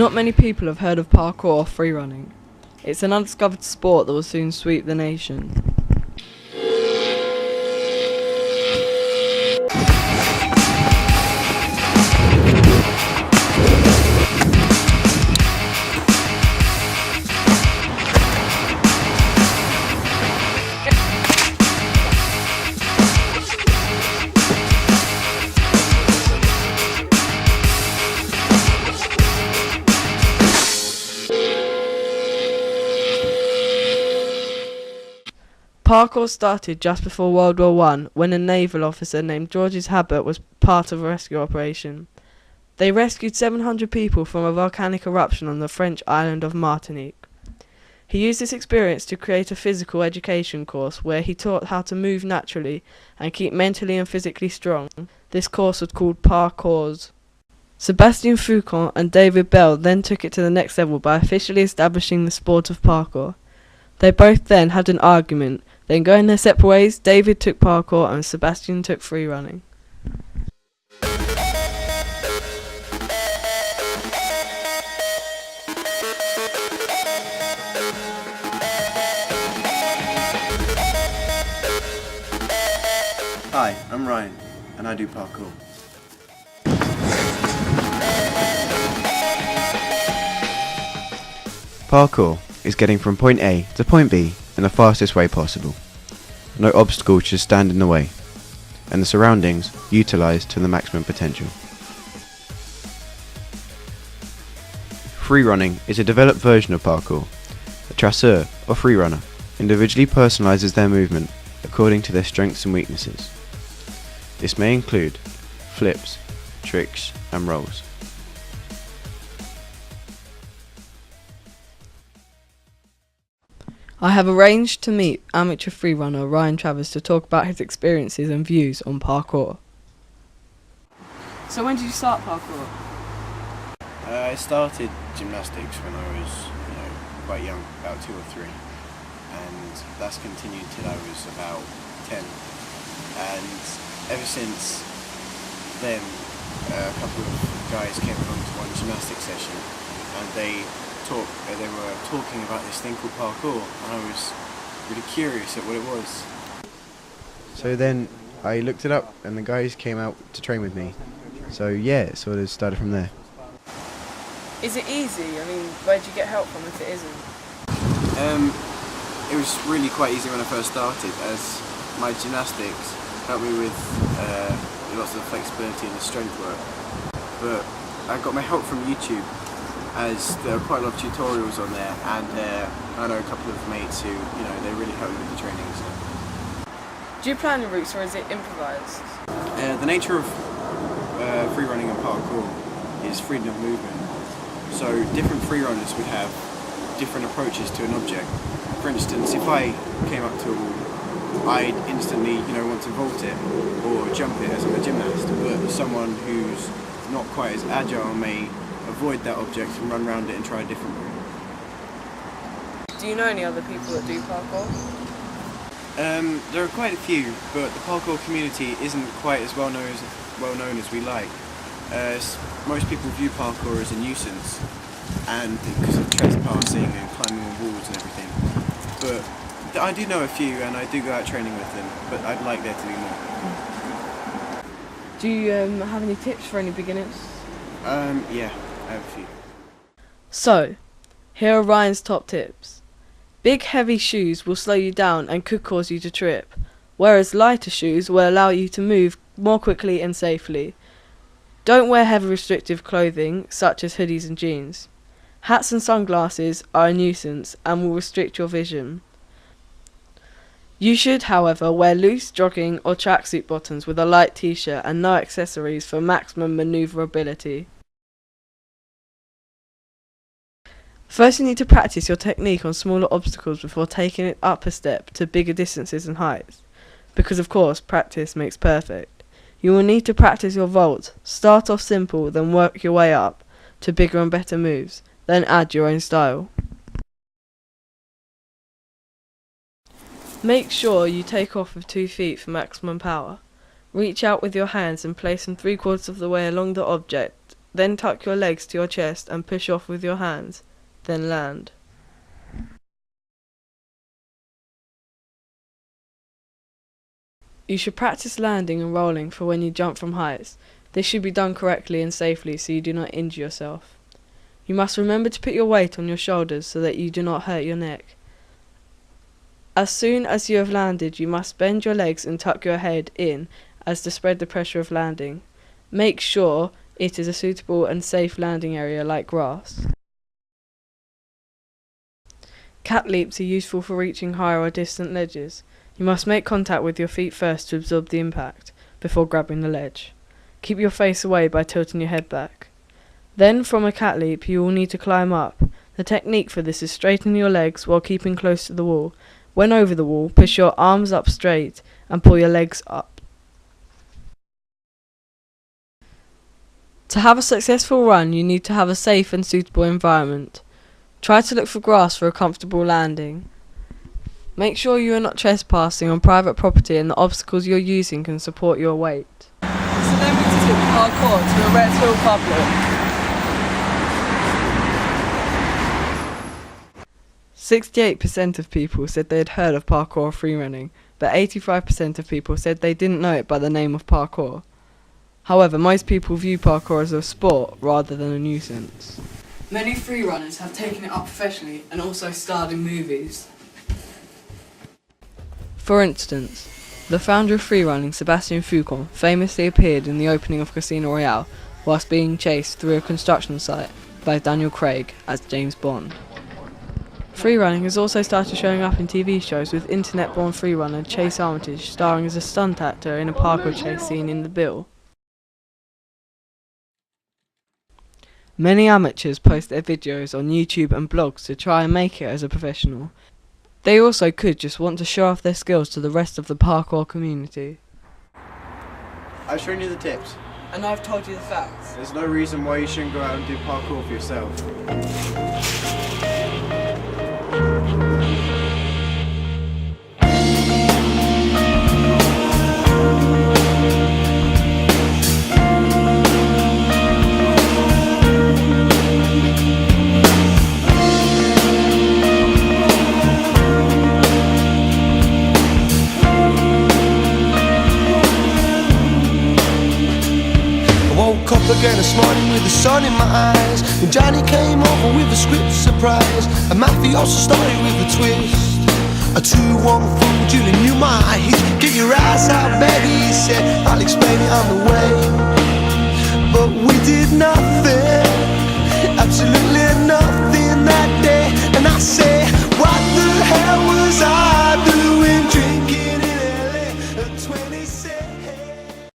Not many people have heard of parkour or freerunning. It's an undiscovered sport that will soon sweep the nation. Parkour started just before World War I when a naval officer named JOEtheAVERAGEguy was part of a rescue operation. They rescued 700 people from a volcanic eruption on the French island of Martinique. He used this experience to create a physical education course where he taught how to move naturally and keep mentally and physically strong. This course was called Parkours. Sébastien Foucault and David Bell then took it to the next level by officially establishing the sport of parkour. They both then had an argument. Then going their separate ways, David took parkour and Sébastien took freerunning. Hi, I'm Ryan, and I do parkour. Parkour is getting from point A to point B in the fastest way possible. No obstacle should stand in the way, and the surroundings utilised to the maximum potential. Freerunning is a developed version of parkour. A Travers or freerunner individually personalises their movement according to their strengths and weaknesses. This may include flips, tricks and rolls. I have arranged to meet amateur freerunner Ryan Travers to talk about his experiences and views on parkour. So when did you start parkour? I started gymnastics when I was quite young, about 2 or 3, and that's continued till I was about 10. And ever since then, a couple of guys came along to one gymnastics session, and they were talking about this thing called parkour, and I was really curious at what it was. So then I looked it up, and the guys came out to train with me. So yeah, it sort of started from there. Is it easy? I mean, where do you get help from if it isn't? It was really quite easy when I first started, as my gymnastics helped me with lots of flexibility and the strength work. But I got my help from YouTube, as there are quite a lot of tutorials on there, and I know a couple of mates who, they really help me with the training. So. Do you plan your routes or is it improvised? The nature of freerunning and parkour is freedom of movement. So different freerunners would have different approaches to an object. For instance, if I came up to a wall, I'd instantly, want to vault it or jump it as I'm a gymnast. But someone who's not quite as agile may avoid that object and run around it and try a different route. Do you know any other people that do parkour? There are quite a few, but the parkour community isn't quite as well known as we like. Most people view parkour as a nuisance, and because of trespassing and climbing on walls and everything. But I do know a few, and I do go out training with them, but I'd like there to be more. Do you have any tips for any beginners? Yeah, I have a few. So, here are Ryan's top tips. Big heavy shoes will slow you down and could cause you to trip, whereas lighter shoes will allow you to move more quickly and safely. Don't wear heavy restrictive clothing, such as hoodies and jeans. Hats and sunglasses are a nuisance and will restrict your vision. You should, however, wear loose jogging or tracksuit bottoms with a light t-shirt and no accessories for maximum manoeuvrability. First, you need to practice your technique on smaller obstacles before taking it up a step to bigger distances and heights, because of course practice makes perfect. You will need to practice your vault. Start off simple, then work your way up to bigger and better moves, then add your own style. Make sure you take off with 2 feet for maximum power. Reach out with your hands and place them 3/4 of the way along the object Then tuck your legs to your chest and push off with your hands. Then land. You should practice landing and rolling for when you jump from heights. This should be done correctly and safely so you do not injure yourself. You must remember to put your weight on your shoulders so that you do not hurt your neck. As soon as you have landed, you must bend your legs and tuck your head in as to spread the pressure of landing. Make sure it is a suitable and safe landing area like grass. Cat leaps are useful for reaching higher or distant ledges. You must make contact with your feet first to absorb the impact, before grabbing the ledge. Keep your face away by tilting your head back. Then, from a cat leap, you will need to climb up. The technique for this is straighten your legs while keeping close to the wall. When over the wall, push your arms up straight and pull your legs up. To have a successful run, you need to have a safe and suitable environment. Try to look for grass for a comfortable landing. Make sure you are not trespassing on private property and the obstacles you're using can support your weight. Celebrities took parkour to a Rexhill public. 68% of people said they had heard of parkour or freerunning, but 85% of people said they didn't know it by the name of parkour. However, most people view parkour as a sport rather than a nuisance. Many freerunners have taken it up professionally and also starred in movies. For instance, the founder of freerunning, Sebastian Foucan, famously appeared in the opening of Casino Royale whilst being chased through a construction site by Daniel Craig as James Bond. Freerunning has also started showing up in TV shows, with internet-born freerunner Chase Armitage starring as a stunt actor in a parkour chase scene in The Bill. Many amateurs post their videos on YouTube and blogs to try and make it as a professional. They also could just want to show off their skills to the rest of the parkour community. I've shown you the tips. And I've told you the facts. There's no reason why you shouldn't go out and do parkour for yourself. Again this morning with the sun in my eyes, when Johnny came over with a script surprise. A mafioso started with a twist, a 2-1 fool. Julie knew my hit. Get your ass out, baby, he said. I'll explain it on the way. But we did nothing.